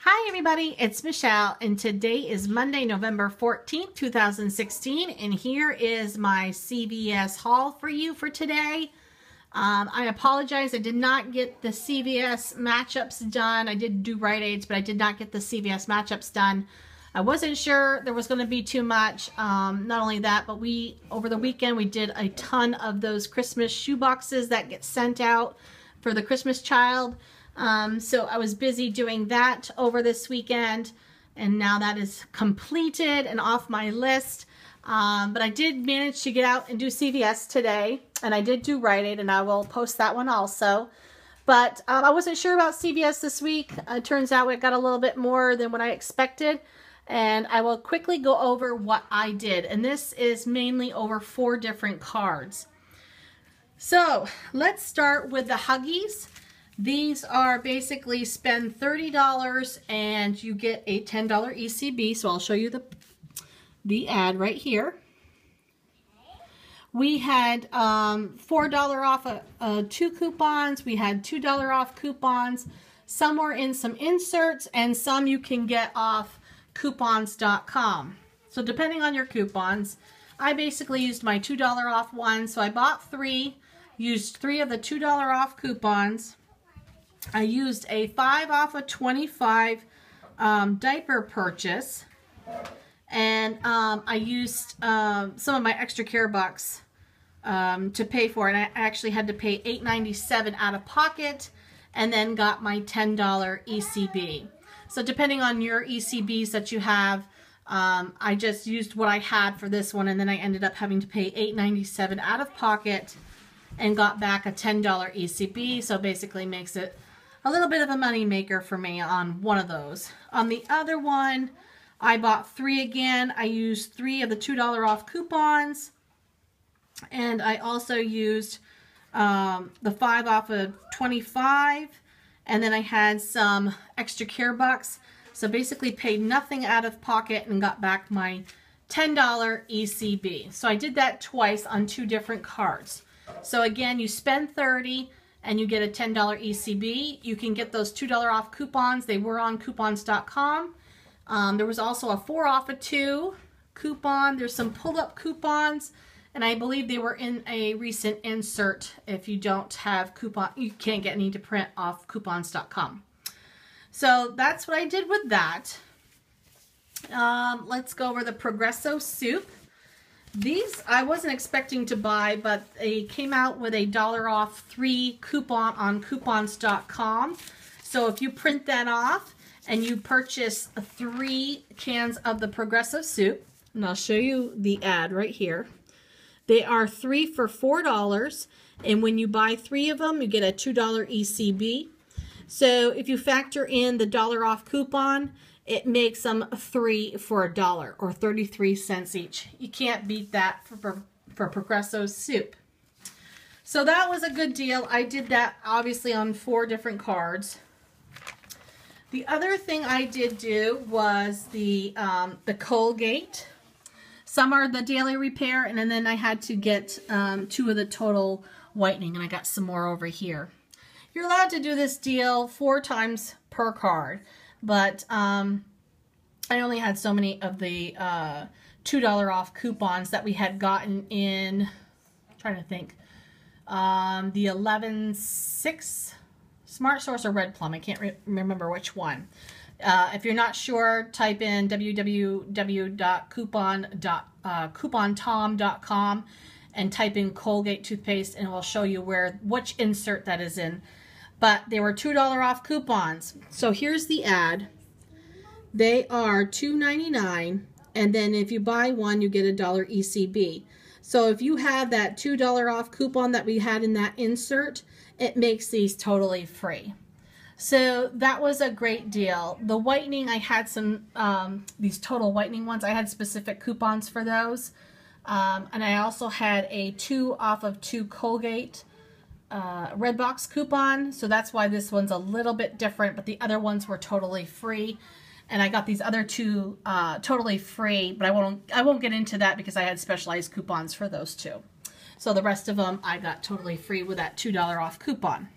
Hi everybody, it's Michelle and today is Monday, November 14th, 2016 and here is my CVS haul for you for today. I apologize, I did not get the CVS matchups done. I did do Rite Aids, but I did not get the CVS matchups done. I wasn't sure there was going to be too much. Not only that, but over the weekend we did a ton of those Christmas shoe boxes that get sent out for the Christmas child. So I was busy doing that over this weekend, and now that is completed and off my list. But I did manage to get out and do CVS today, and I did do Rite Aid, and I will post that one also. But I wasn't sure about CVS this week. It turns out it got a little bit more than what I expected, and I will quickly go over what I did. And this is mainly over 4 different cards. So let's start with the Huggies. These are basically spend $30 and you get a $10 ECB. So I'll show you the ad right here. We had $4 off 2 coupons. We had $2 off coupons. Some were in some inserts and some you can get off coupons.com. So depending on your coupons, I basically used my $2 off one. So I bought 3, used 3 of the $2 off coupons. I used a 5 off of 25 diaper purchase, and I used some of my extra care bucks to pay for it. And I actually had to pay $8.97 out of pocket and then got my $10 ECB. So depending on your ECBs that you have, I just used what I had for this one, and then I ended up having to pay $8.97 out of pocket and got back a $10 ECB. So basically makes it a little bit of a money maker for me on one of those. On the other one, I bought 3 again. I used 3 of the $2 off coupons, and I also used the 5 off of 25, and then I had some extra care bucks. So basically paid nothing out of pocket and got back my $10 ECB. So I did that twice on 2 different cards. So again, you spend $30 and you get a $10 ECB. You can get those $2 off coupons. They were on coupons.com. There was also a 4 off of 2 coupon. There's some pull-up coupons, and I believe they were in a recent insert. If you don't have coupon, you can't get any to print off coupons.com. So that's what I did with that. Let's go over the Progresso soup. These I wasn't expecting to buy, but they came out with a $1 off 3 coupon on coupons.com. So if you print that off and you purchase 3 cans of the Progresso soup, and I'll show you the ad right here. They are 3 for $4, and when you buy 3 of them, you get a $2 ECB. So if you factor in the $1 off coupon, it makes them 3 for $1 or 33 cents each. You can't beat that for Progresso soup. So that was a good deal. I did that obviously on 4 different cards. The other thing I did do was the Colgate. Some are the daily repair, and then I had to get 2 of the total whitening, and I got some more over here. You're allowed to do this deal 4 times per card. But I only had so many of the $2 off coupons that we had gotten in, I'm trying to think, the 11.6 Smart Source or Red Plum. I can't remember which one. If you're not sure, type in www.coupontom.com and type in Colgate toothpaste, and it will show you which insert that is in. But they were $2 off coupons. So here's the ad. They are $2.99, and then if you buy one, you get a $1 ECB. So if you have that $2 off coupon that we had in that insert, it makes these totally free. So that was a great deal. The whitening, I had some, these total whitening ones, I had specific coupons for those. And I also had a 2 off of 2 Colgate red box coupon, so that's why this one's a little bit different, but the other ones were totally free, and I got these other 2 totally free, but I won't get into that because I had specialized coupons for those 2. So the rest of them I got totally free with that $2 off coupon.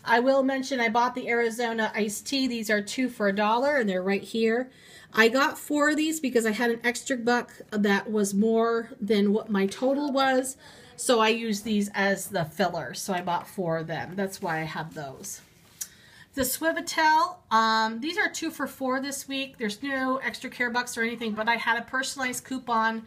I will mention I bought the Arizona iced tea. These are 2 for $1 and they're right here. I got 4 of these because I had an extra buck that was more than what my total was. So I used these as the filler. So I bought 4 of them. That's why I have those. The Suavitel, these are 2 for $4 this week. There's no extra care bucks or anything, but I had a personalized coupon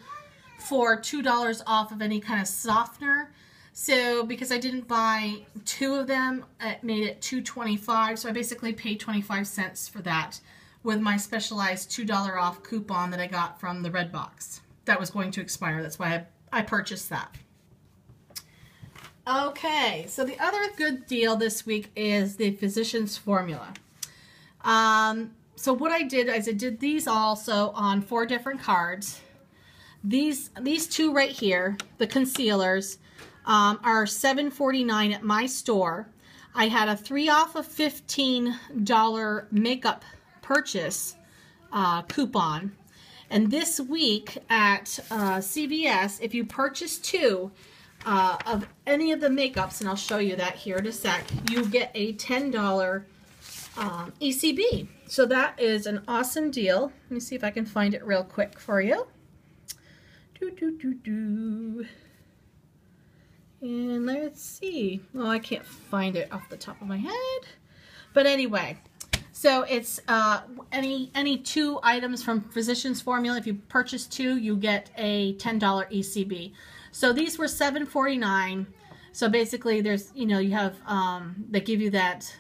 for $2 off of any kind of softener. So because I didn't buy 2 of them, it made it $2.25. So I basically paid 25 cents for that with my specialized $2 off coupon that I got from the red box. That was going to expire. That's why I purchased that. Okay, so the other good deal this week is the Physicians Formula. So what I did is I did these also on 4 different cards. These 2 right here, the concealers, are $7.49 at my store. I had a 3 off of $15 makeup purchase coupon. And this week at CVS, if you purchase 2 of any of the makeups, and I'll show you that here in a sec, you get a $10 ECB. So that is an awesome deal. Let me see if I can find it real quick for you. And let's see. Well, I can't find it off the top of my head. But anyway, so it's any 2 items from Physicians Formula. If you purchase 2, you get a $10 ECB. So these were $7.49. So basically, there's you have they give you that.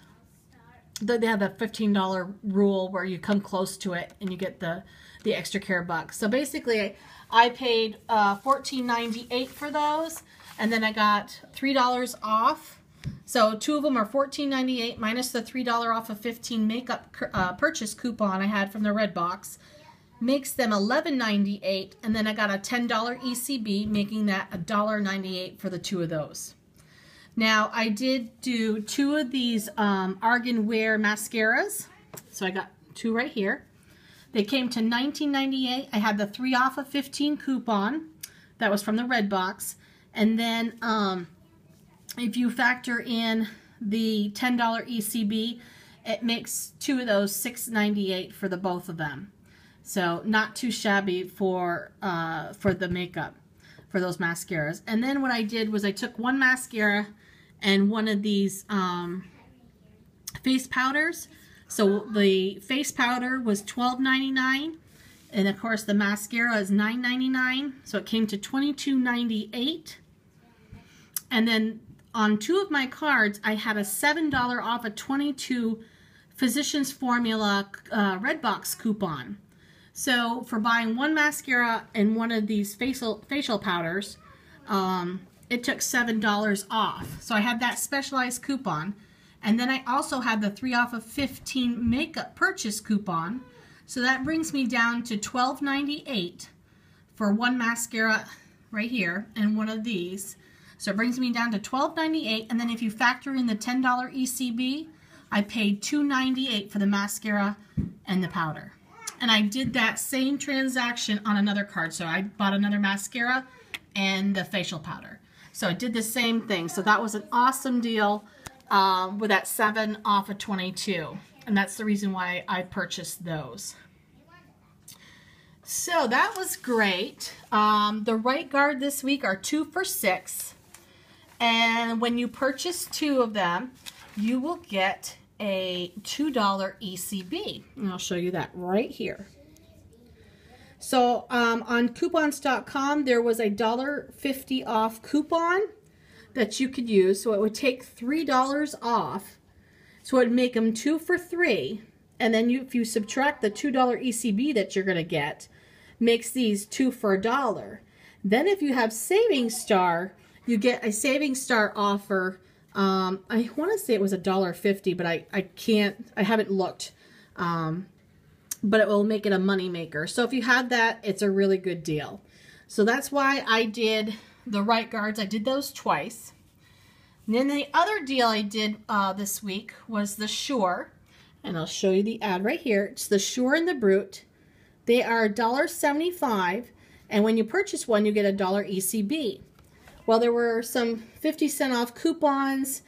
They have a $15 rule where you come close to it and you get the extra care bucks. So basically, I paid $14.98 for those, and then I got $3 off. So 2 of them are $14.98 minus the $3 off of 15 makeup purchase coupon I had from the red box. Makes them $11.98, and then I got a $10 ECB, making that $1.98 for the 2 of those. Now, I did do 2 of these Argan Wear mascaras, so I got 2 right here. They came to $19.98. I had the 3 off of 15 coupon. That was from the red box. And then if you factor in the $10 ECB, it makes 2 of those $6.98 for the both of them. So not too shabby for the makeup, for those mascaras. And then what I did was I took 1 mascara and 1 of these face powders. So the face powder was $12.99, and of course the mascara is $9.99. So it came to $22.98. And then on 2 of my cards, I had a $7 off a 22 Physicians Formula red box coupon. So for buying 1 mascara and 1 of these facial powders, it took $7 off. So I had that specialized coupon. And then I also had the 3 off of 15 makeup purchase coupon. So that brings me down to $12.98 for 1 mascara right here and 1 of these. So it brings me down to $12.98. And then if you factor in the $10 ECB, I paid $2.98 for the mascara and the powder. And I did that same transaction on another card. So I bought another mascara and the facial powder. So I did the same thing. So that was an awesome deal with that 7 off of 22. And that's the reason why I purchased those. So that was great. The right guard this week are 2 for $6. And when you purchase 2 of them, you will get a $2 ECB. And I'll show you that right here. So on coupons.com, there was a $1.50 off coupon that you could use. So it would take $3 off. So it would make them 2 for $3. And then if you subtract the $2 ECB that you're going to get, makes these 2 for $1. Then if you have Savings Star, you get a Savings Star offer. I want to say it was $1.50, but I haven't looked. But it will make it a money maker. So if you have that, it's a really good deal. So that's why I did the right guards. I did those twice. And then the other deal I did this week was the Sure. And I'll show you the ad right here. It's the Sure and the Brute. They are $1.75. And when you purchase one, you get a $1 ECB. Well, there were some 50-cent off coupons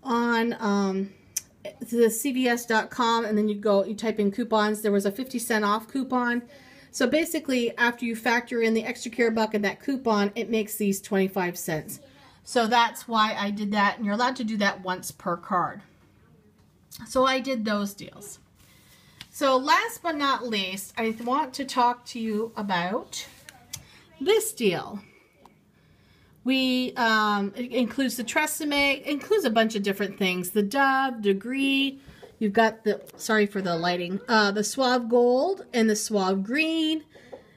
on the CVS.com, and then you type in coupons. There was a 50-cent off coupon. So basically, after you factor in the extra care buck and that coupon, it makes these 25 cents. So that's why I did that, and you're allowed to do that once per card. So I did those deals. So last but not least, I want to talk to you about this deal. It includes the Tresemme, includes a bunch of different things. The Dove, Degree, you've got the, sorry for the lighting, the Suave Gold and the Suave Green.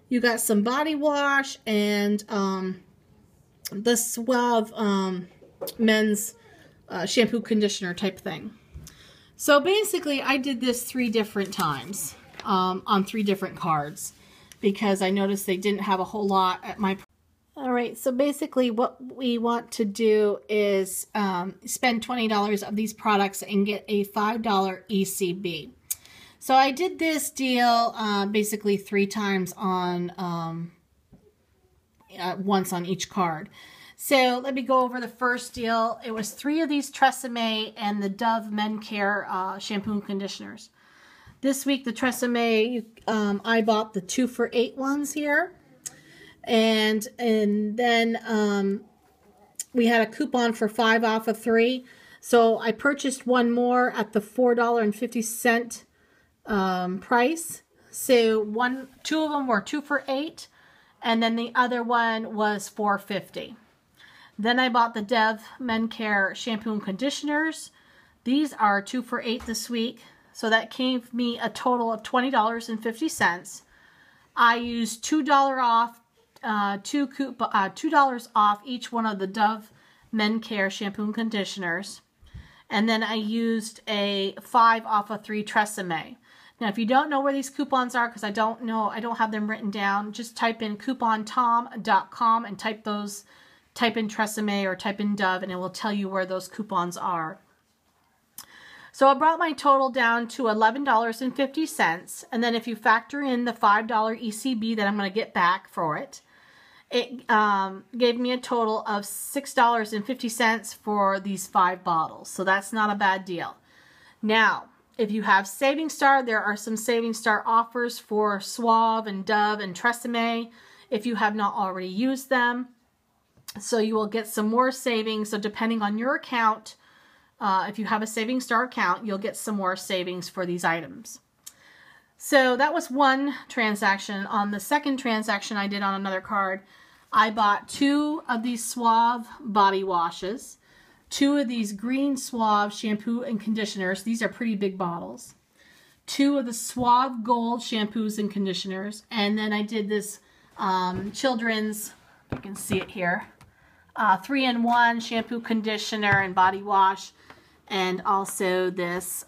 You got some body wash and the Suave men's shampoo conditioner type thing. So basically I did this 3 different times on 3 different cards because I noticed they didn't have a whole lot at my. All right, so basically what we want to do is spend $20 of these products and get a $5 ECB. So I did this deal basically 3 times on once on each card. So let me go over the first deal. It was 3 of these Tresemme and the Dove Men Care shampoo and conditioners. This week the Tresemme, I bought the 2 for $8 ones here. And then we had a coupon for 5 off of 3. So I purchased one more at the $4.50 price. So 2 of them were 2 for $8, and then the other one was $4.50. Then I bought the Dove Men Care shampoo and conditioners. These are 2 for $8 this week. So that gave me a total of $20.50. I used $2 off. $2 off each one of the Dove Men Care shampoo and conditioners, and then I used a 5 off of 3 Tresemme. Now, if you don't know where these coupons are, because I don't have them written down, just type in coupontom.com and type in Tresemme or type in Dove, and it will tell you where those coupons are. So I brought my total down to $11.50, and then if you factor in the $5 ECB that I'm going to get back for it, it gave me a total of $6.50 for these 5 bottles. So that's not a bad deal. Now, if you have Saving Star, there are some Saving Star offers for Suave and Dove and Tresemme if you have not already used them. So you will get some more savings. So depending on your account, if you have a Saving Star account, you'll get some more savings for these items. So that was one transaction. On the second transaction I did on another card, I bought 2 of these Suave body washes, 2 of these green Suave shampoo and conditioners. These are pretty big bottles. 2 of the Suave Gold shampoos and conditioners. And then I did this children's, you can see it here, 3-in-1 shampoo, conditioner, and body wash. And also this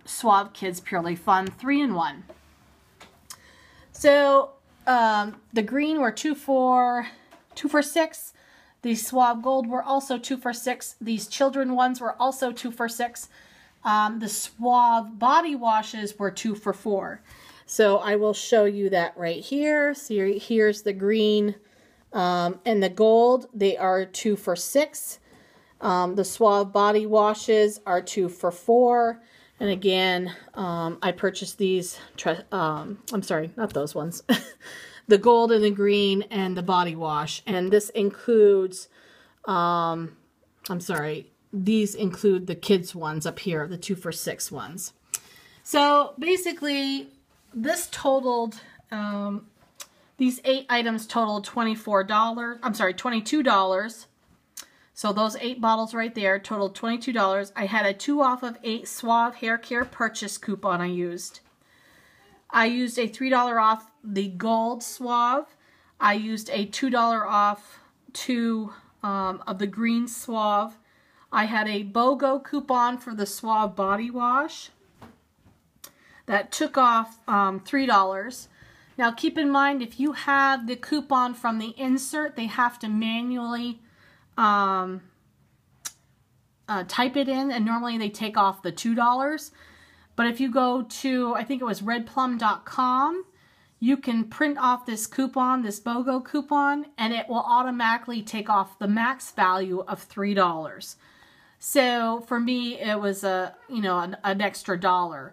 Suave Kids Purely Fun 3-in-1. So the green were 2 for $6. These Suave Gold were also 2 for $6. These children ones were also 2 for $6. The Suave body washes were 2 for $4. So I will show you that right here. So here's the green and the gold. They are 2 for $6. The Suave body washes are 2 for $4. And again, I purchased these, I'm sorry, not those ones. The gold and the green and the body wash. And this includes, I'm sorry, these include the kids ones up here, the 2 for $6 ones. So basically, this totaled, these 8 items totaled $22. So those 8 bottles right there totaled $22. I had a 2 off of 8 Suave hair care purchase coupon I used. I used a $3 off the Gold Suave. I used a $2 off 2 of the green Suave. I had a BOGO coupon for the Suave body wash. That took off $3. Now keep in mind, if you have the coupon from the insert, they have to manually type it in, and normally they take off the $2. But if you go to, I think it was redplum.com, you can print off this coupon, this BOGO coupon, and it will automatically take off the max value of $3. So for me, it was an extra $1.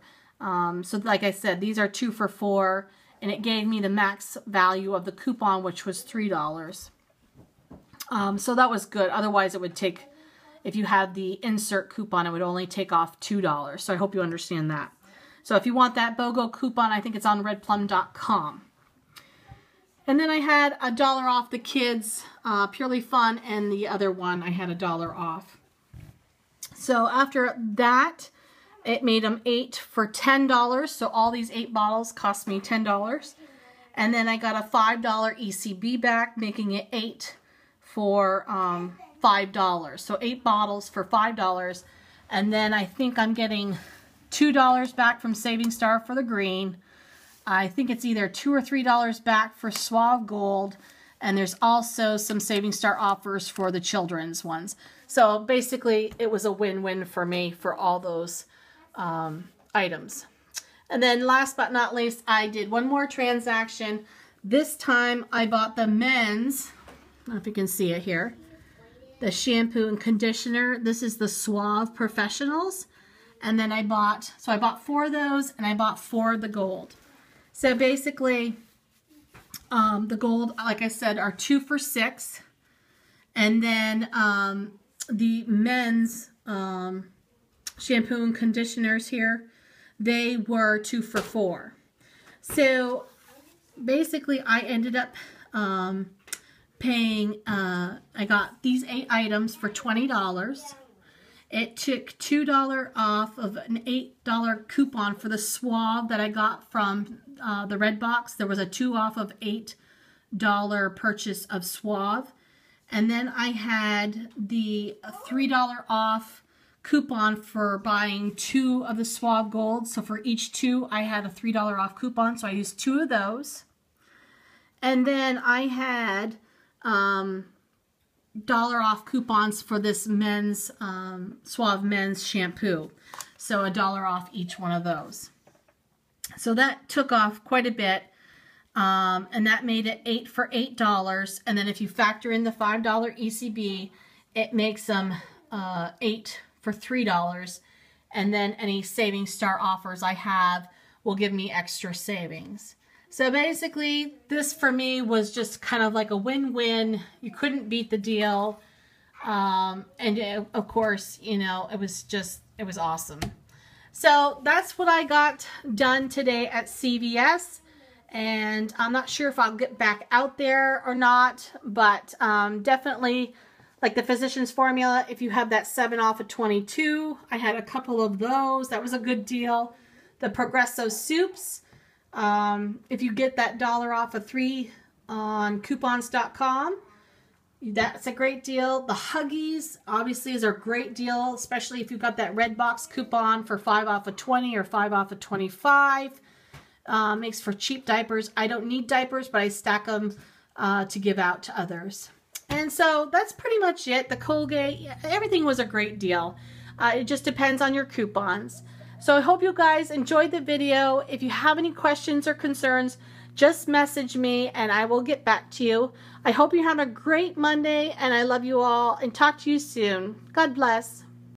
So like I said, these are 2 for $4, and it gave me the max value of the coupon, which was $3. So that was good. Otherwise, it would take, if you had the insert coupon, it would only take off $2. So I hope you understand that. So if you want that BOGO coupon, I think it's on redplum.com. And then I had $1 off the kids, Purely Fun, and the other one I had $1 off. So after that, it made them 8 for $10. So all these 8 bottles cost me $10. And then I got a $5 ECB back, making it 8 for $5. So 8 bottles for $5. And then I think I'm getting $2 back from Saving Star for the green. I think it's either $2 or $3 back for Suave Gold. And there's also some Saving Star offers for the children's ones. So basically, it was a win-win for me for all those items. And then last but not least, I did one more transaction. This time, I bought the men's, I don't know if you can see it here, the shampoo and conditioner. This is the Suave Professionals. And then I bought 4 of those, and I bought 4 of the gold. So basically, the gold, like I said, are 2 for $6. And then the men's shampoo and conditioners here, they were 2 for $4. So basically, I ended up paying, I got these 8 items for $20. It took $2 off of an $8 coupon for the Suave that I got from the red box. There was a 2 off of $8 purchase of Suave. And then I had the $3 off coupon for buying 2 of the Suave Gold. So for each 2, I had a $3 off coupon. So I used 2 of those. And then I had $1 off coupons for this men's Suave men's shampoo. So $1 off each one of those. So that took off quite a bit. And that made it 8 for $8. And then if you factor in the $5 ECB, it makes them 8 for $3. And then any Saving Star offers I have will give me extra savings. So basically, this for me was just kind of like a win-win. You couldn't beat the deal. And of course, you know, it was awesome. So that's what I got done today at CVS. And I'm not sure if I'll get back out there or not, but definitely like the Physicians Formula, if you have that 7 off of 22, I had a couple of those. That was a good deal. The Progresso soups, if you get that $1 off of 3 on coupons.com, that's a great deal. The Huggies, obviously, is a great deal, especially if you've got that red box coupon for 5 off of 20 or 5 off of 25. Makes for cheap diapers. I don't need diapers, but I stack them to give out to others. And so that's pretty much it. The Colgate, everything was a great deal. It just depends on your coupons. So I hope you guys enjoyed the video. If you have any questions or concerns, just message me and I will get back to you. I hope you have a great Monday and I love you all and talk to you soon. God bless.